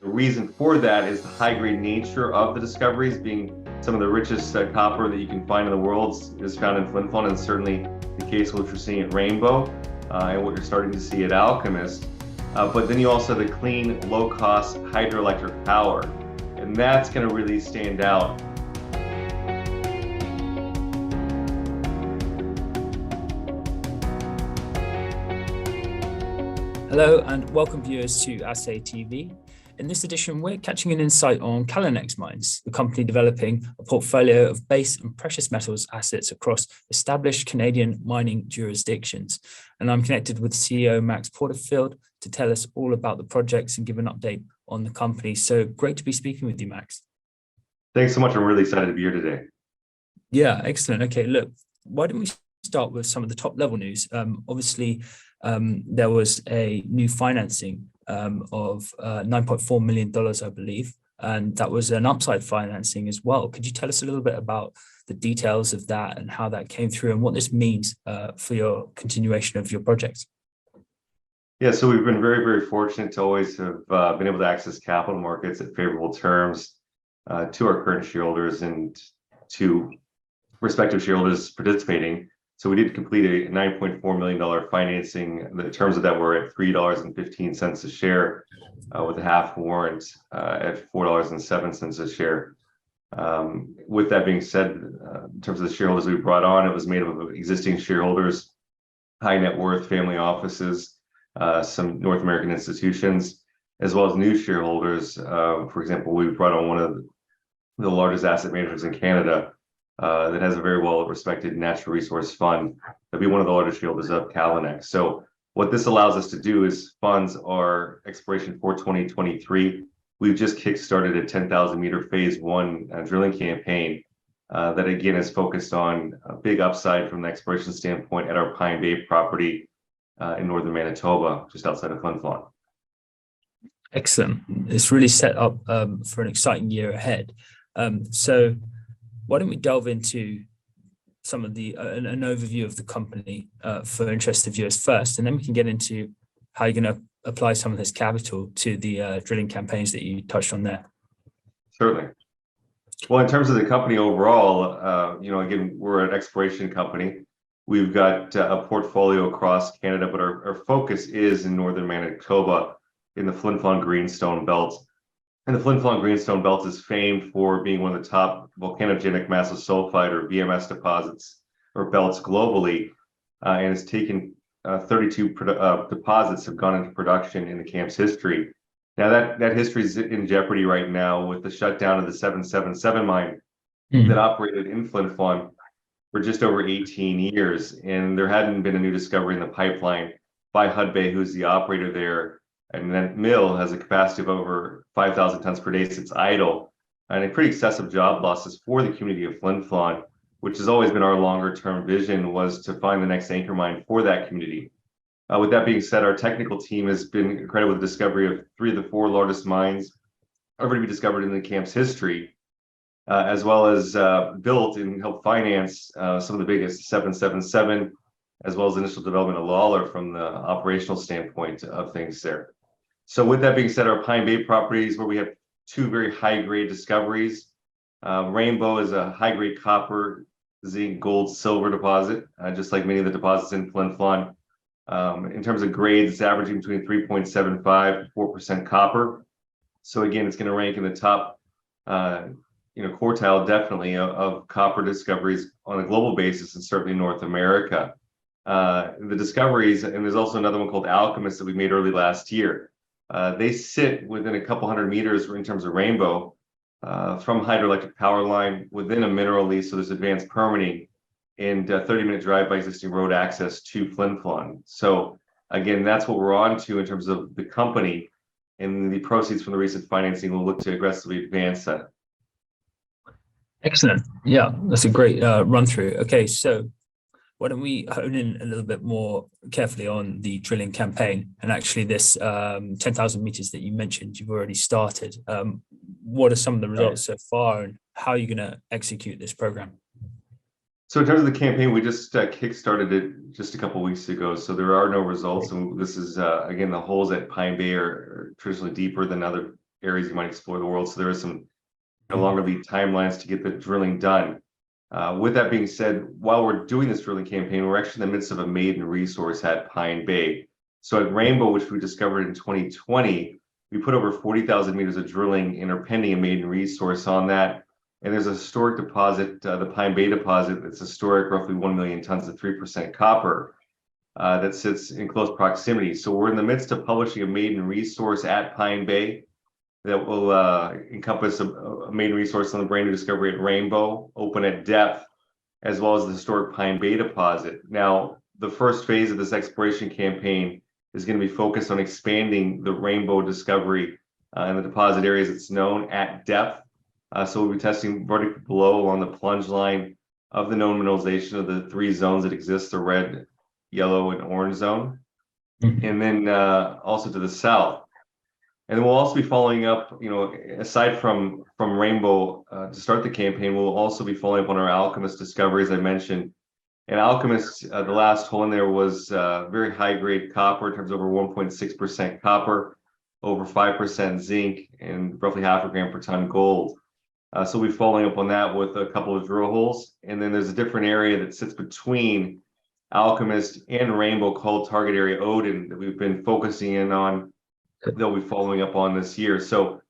The reason for that is the high-grade nature of the discoveries, being some of the richest copper that you can find in the world is found in Flin, and certainly the case which we're seeing at Rainbow and what you're starting to see at Alchemist. But then you also have the clean, low-cost hydroelectric power, and that's going to really stand out. Hello and welcome viewers to Assay TV. In this edition, we're catching an insight on Callinex Mines, the company developing a portfolio of base and precious metals assets across established Canadian mining jurisdictions. And I'm connected with CEO Max Porterfield to tell us all about the projects and give an update on the company. So great to be speaking with you, Max. Thanks so much. I'm really excited to be here today. Yeah, excellent. Okay, look, why don't we start with some of the top level news? Obviously, there was a new financing of $9.4 million, I believe, and that was an upside financing as well. Could you tell us a little bit about the details of that and how that came through and what this means for your continuation of your projects? Yeah, so we've been very, very fortunate to always have been able to access capital markets at favorable terms to our current shareholders and to prospective shareholders participating. So we did complete a $9.4 million financing. The terms of that were at $3.15 a share with a half warrant at $4.07 a share. With that being said, in terms of the shareholders we brought on, it was made up of existing shareholders, high net worth family offices, some North American institutions, as well as new shareholders. For example, we brought on one of the largest asset managers in Canada, that has a very well-respected natural resource fund that'll be one of the largest shareholders of Callinex. So what this allows us to do is funds our exploration for 2023. We've just kickstarted a 10,000 meter phase one drilling campaign that again is focused on a big upside from the exploration standpoint at our Pine Bay property in northern Manitoba, just outside of Flon. Excellent. It's really set up for an exciting year ahead. So why don't we delve into some of the an overview of the company for interested viewers first, and then we can get into how you're going to apply some of this capital to the drilling campaigns that you touched on there. Certainly. Well, in terms of the company overall, again, we're an exploration company. We've got a portfolio across Canada, but our focus is in northern Manitoba in the Flin Greenstone Belt. And the Flin Greenstone Belt is famed for being one of the top volcanogenic massive sulfide or VMS deposits or belts globally, and has taken 32 deposits have gone into production in the camp's history. Now that history is in jeopardy right now with the shutdown of the 777 mine that operated in Flin for just over 18 years, and there hadn't been a new discovery in the pipeline by Hudbay, who's the operator there. And that mill has a capacity of over 5,000 tons per day since idle, and a pretty excessive job losses for the community of Flin, which has always been our longer term vision, was to find the next anchor mine for that community. With that being said, our technical team has been credited with the discovery of 3 of the 4 largest mines ever to be discovered in the camp's history, as well as built and helped finance some of the biggest 777, as well as initial development of Lawler from the operational standpoint of things there. So with that being said, our Pine Bay properties, where we have 2 very high-grade discoveries. Rainbow is a high-grade copper, zinc, gold, silver deposit, just like many of the deposits in Flin. In terms of grades, it's averaging between 3.75 to 4% copper. So again, it's going to rank in the top, quartile definitely of copper discoveries on a global basis, and certainly North America. The discoveries, and there's also another one called Alchemist that we made early last year. They sit within a couple hundred meters in terms of Rainbow from hydroelectric power line within a mineral lease, so there's advanced permitting and 30-minute drive by existing road access to Flin. So again, that's what we're on to in terms of the company, and the proceeds from the recent financing will look to aggressively advance that. Excellent. Yeah, that's a great run through. Okay, so why don't we hone in a little bit more carefully on the drilling campaign and actually this 10,000 meters that you mentioned you've already started. What are some of the results so far, and how are you going to execute this program? So in terms of the campaign, we just kick-started it just a couple of weeks ago. So there are no results. And this is, again, the holes at Pine Bay are traditionally deeper than other areas you might explore the world. So there is some longer lead timelines to get the drilling done. With that being said, while we're doing this drilling campaign, we're actually in the midst of a maiden resource at Pine Bay. So at Rainbow, which we discovered in 2020, we put over 40,000 meters of drilling and are pending a maiden resource on that. And there's a historic deposit, the Pine Bay deposit, that's historic, roughly 1 million tons of 3% copper that sits in close proximity. So we're in the midst of publishing a maiden resource at Pine Bay that will encompass a maiden resource on the brand new discovery at Rainbow, open at depth, as well as the historic Pine Bay deposit. Now, the first phase of this exploration campaign is going to be focused on expanding the Rainbow discovery and the deposit areas it's known at depth. So we'll be testing vertically below along the plunge line of the known mineralization of the 3 zones that exist, the red, yellow, and orange zone. And then also to the south. And then we'll also be following up, aside from Rainbow to start the campaign, we'll also be following up on our Alchemist discovery, as I mentioned. And Alchemist, the last hole in there was very high grade copper in terms of over 1.6% copper, over 5% zinc, and roughly half a gram per ton gold. So we'll be following up on that with a couple of drill holes. And then there's a different area that sits between Alchemist and Rainbow called Target Area Odin that we've been focusing in on, that we'll be following up on this year. So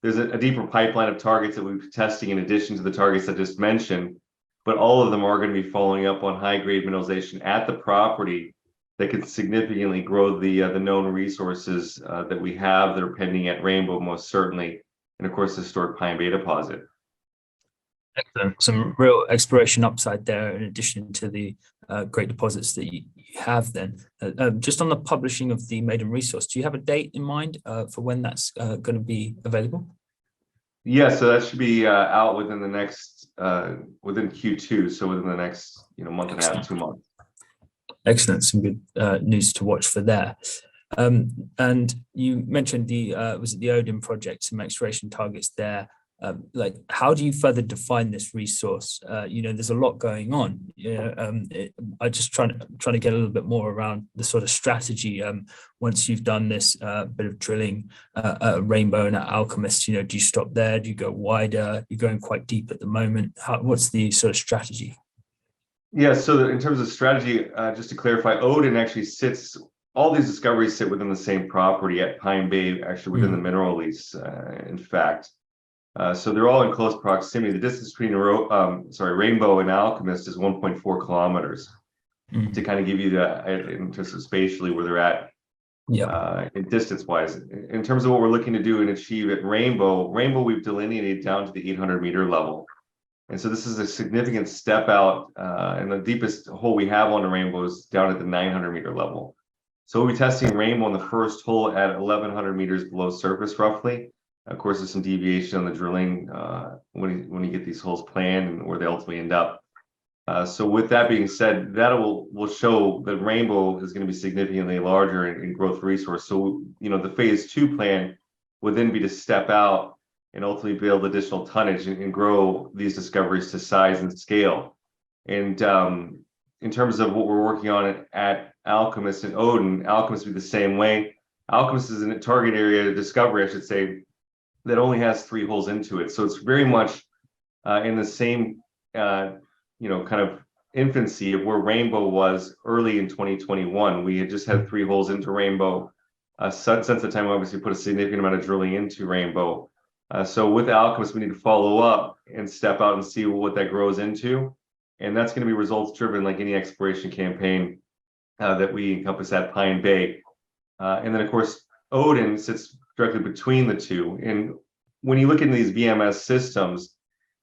there's a deeper pipeline of targets that we'll be testing in addition to the targets I just mentioned. But all of them are going to be following up on high-grade mineralization at the property that could significantly grow the known resources that we have that are pending at Rainbow, most certainly, and of course the historic Pine Bay deposit. Excellent. Some real exploration upside there, in addition to the great deposits that you have. Then, just on the publishing of the maiden resource, do you have a date in mind for when that's going to be available? Yeah, so that should be out within the next within Q2, so within the next month and a half, 2 months. Excellent, some good news to watch for there. And you mentioned the was it the Odin project, some exploration targets there. Like, how do you further define this resource? There's a lot going on. I just trying to get a little bit more around the sort of strategy. Once you've done this bit of drilling, Rainbow and Alchemist, do you stop there? Do you go wider? You're going quite deep at the moment. What's the sort of strategy? Yeah, so in terms of strategy, just to clarify, Odin actually sits. All these discoveries sit within the same property at Pine Bay, actually within the mineral lease. In fact. So they're all in close proximity. The distance between Rainbow and Alchemist is 1.4 kilometers. To kind of give you in terms of spatially where they're at, in distance-wise. In terms of what we're looking to do and achieve at Rainbow, we've delineated down to the 800-meter level. And so this is a significant step out, and the deepest hole we have on the Rainbow is down at the 900-meter level. So we'll be testing Rainbow on the first hole at 1,100 meters below surface, roughly. Of course, there's some deviation on the drilling when you get these holes planned and where they ultimately end up. So with that being said, that will show that Rainbow is going to be significantly larger in growth resource. So, the phase 2 plan would then be to step out and ultimately build additional tonnage and grow these discoveries to size and scale. And in terms of what we're working on at Alchemist and Odin, Alchemist will be the same way. Alchemist is in a target area discovery, I should say, that only has 3 holes into it. So it's very much in the same, kind of infancy of where Rainbow was early in 2021. We had just had 3 holes into Rainbow. Since the time, we obviously put a significant amount of drilling into Rainbow. So with Alchemist, we need to follow up and step out and see what that grows into. And that's going to be results driven, like any exploration campaign that we encompass at Pine Bay. And then, of course, Odin sits directly between the two. And when you look into these VMS systems,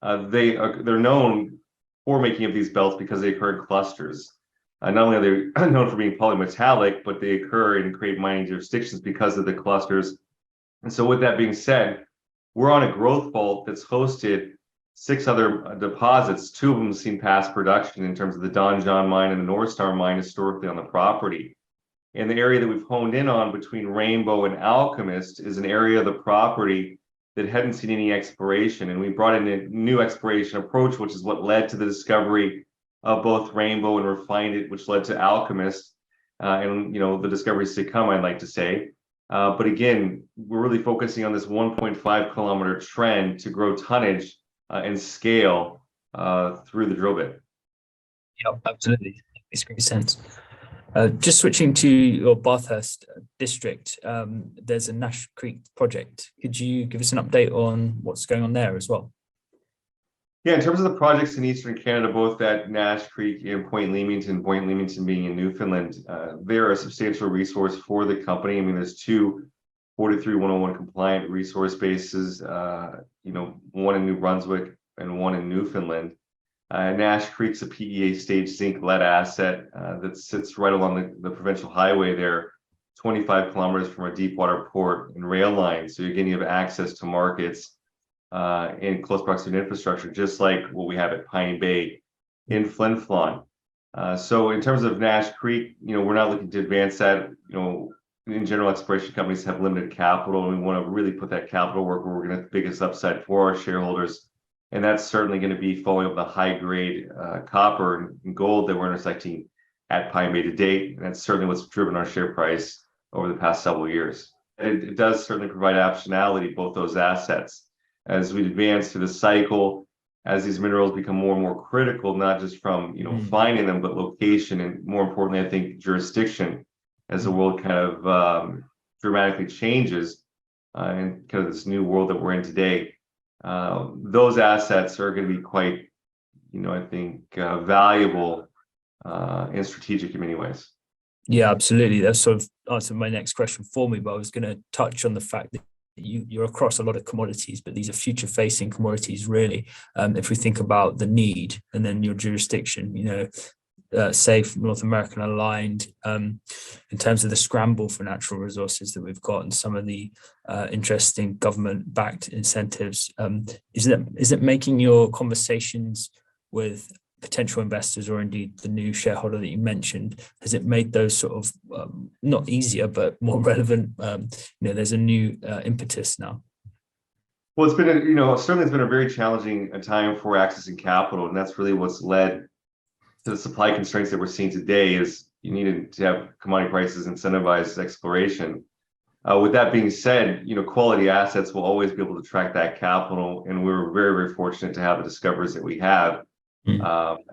they're known for making up these belts because they occur in clusters. Not only are they known for being polymetallic, but they occur in great mining jurisdictions because of the clusters. And so with that being said, we're on a growth fault that's hosted 6 other deposits. 2 of them have seen past production in terms of the Don John mine and the North Star mine historically on the property. And the area that we've honed in on between Rainbow and Alchemist is an area of the property that hadn't seen any exploration. And we brought in a new exploration approach, which is what led to the discovery of both Rainbow and refined it, which led to Alchemist and the discoveries to come, I'd like to say. But again, we're really focusing on this 1.5 kilometer trend to grow tonnage and scale through the drill bit. Yeah, absolutely. Makes great sense. Just switching to your Bathurst district, there's a Nash Creek project. Could you give us an update on what's going on there as well? Yeah, in terms of the projects in Eastern Canada, both at Nash Creek and Point Leamington being in Newfoundland, they're a substantial resource for the company. I mean, there's two 43101 compliant resource bases, one in New Brunswick and one in Newfoundland. Nash Creek's a PEA stage zinc lead asset that sits right along the provincial highway there, 25 kilometers from a deep water port and rail line. So again, you have access to markets in close proximity to infrastructure, just like what we have at Pine Bay in Flin, Flon. So in terms of Nash Creek, we're not looking to advance that. In general, exploration companies have limited capital, and we want to really put that capital work where we're going to have the biggest upside for our shareholders. And that's certainly going to be following up the high grade copper and gold that we're intersecting at Pine Bay to date. And that's certainly what's driven our share price over the past several years. It does certainly provide optionality, both those assets. As we advance through the cycle, as these minerals become more and more critical, not just from finding them, but location, and more importantly, I think jurisdiction, as the world kind of dramatically changes and kind of this new world that we're in today. Those assets are going to be quite, I think, valuable and strategic in many ways. Yeah, absolutely. That's sort of answered my next question for me, but I was going to touch on the fact that you're across a lot of commodities, but these are future-facing commodities, really. If we think about the need and then your jurisdiction, safe, North American aligned, in terms of the scramble for natural resources that we've got and some of the interesting government-backed incentives, is it making your conversations with potential investors, or indeed the new shareholder that you mentioned, has it made those sort of not easier but more relevant? There's a new impetus now. Well, it's been certainly it's been a very challenging time for accessing capital, and that's really what's led to the supply constraints that we're seeing today. Is you needed to have commodity prices incentivize exploration. With that being said, quality assets will always be able to attract that capital, and we're very, very fortunate to have the discoveries that we have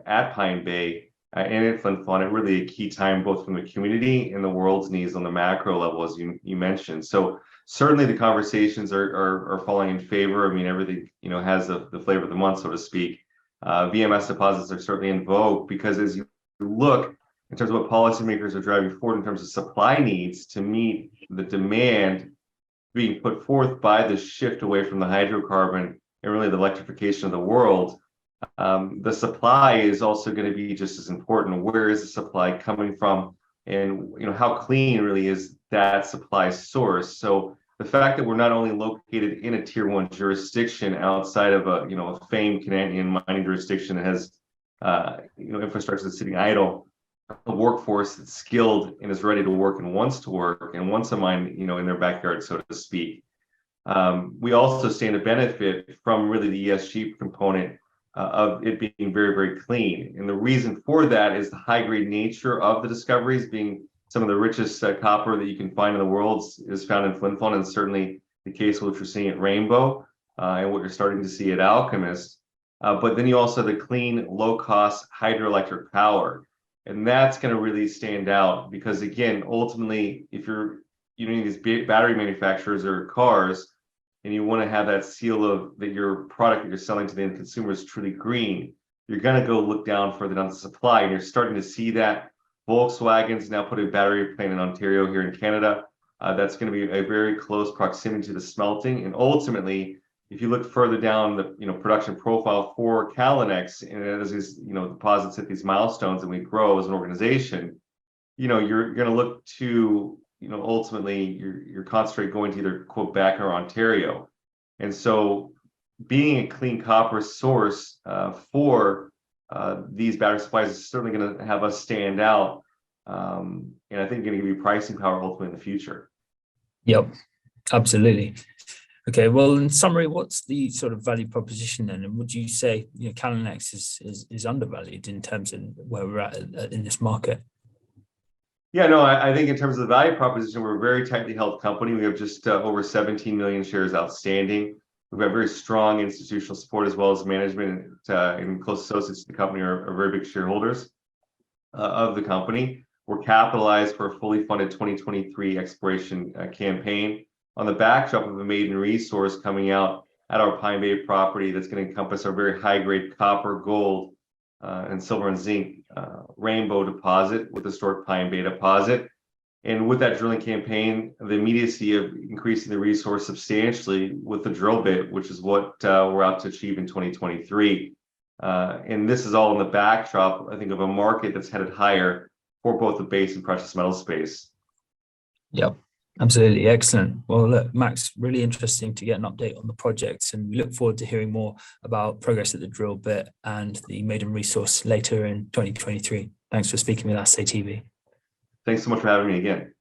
at Pine Bay and in Flin Flon. Really a key time both from the community and the world's needs on the macro level, as you mentioned. So certainly the conversations are falling in favor. I mean, everything has the flavor of the month, so to speak. VMS deposits are certainly in vogue because as you look in terms of what policymakers are driving forward in terms of supply needs to meet the demand being put forth by the shift away from the hydrocarbon and really the electrification of the world, the supply is also going to be just as important. Where is the supply coming from, and how clean really is that supply source? So the fact that we're not only located in a tier 1 jurisdiction outside of a famed Canadian mining jurisdiction that has infrastructure that's sitting idle, a workforce that's skilled and is ready to work and wants to work and wants a mine in their backyard, so to speak. We also stand to benefit from really the ESG component of it being very, very clean. And the reason for that is the high-grade nature of the discoveries. Being some of the richest copper that you can find in the world is found in Flin Flon, and certainly the case which we're seeing at Rainbow and what you're starting to see at Alchemist. But then you also have the clean, low-cost hydroelectric power. And that's going to really stand out because, again, ultimately, if you're these battery manufacturers or cars, and you want to have that seal of that your product that you're selling to the end consumer is truly green, you're going to go look down further down the supply. And you're starting to see that Volkswagen's now putting a battery plant in Ontario here in Canada. That's going to be a very close proximity to the smelting. And ultimately, if you look further down the production profile for Callinex, and as these deposits hit these milestones and we grow as an organization, you're going to look to ultimately your concentrate going to either Quebec or Ontario. And so being a clean copper source for these battery supplies is certainly going to have us stand out. And I think going to give you pricing power ultimately in the future. Yep, absolutely. Okay, well, in summary, what's the sort of value proposition then? And would you say Callinex is undervalued in terms of where we're at in this market? Yeah, no, I think in terms of the value proposition, we're a very tightly held company. We have just over 17 million shares outstanding. We've got very strong institutional support, as well as management and close associates to the company are very big shareholders of the company. We're capitalized for a fully funded 2023 exploration campaign on the backdrop of a maiden resource coming out at our Pine Bay property that's going to encompass our very high-grade copper, gold, and silver and zinc Rainbow deposit with historic Pine Bay deposit. And with that drilling campaign, the immediacy of increasing the resource substantially with the drill bit, which is what we're out to achieve in 2023. And this is all in the backdrop, I think, of a market that's headed higher for both the base and precious metal space. Yep, absolutely. Excellent. Well, look, Max, really interesting to get an update on the projects, and we look forward to hearing more about progress at the drill bit and the maiden resource later in 2023. Thanks for speaking with Assay TV. Thanks so much for having me again.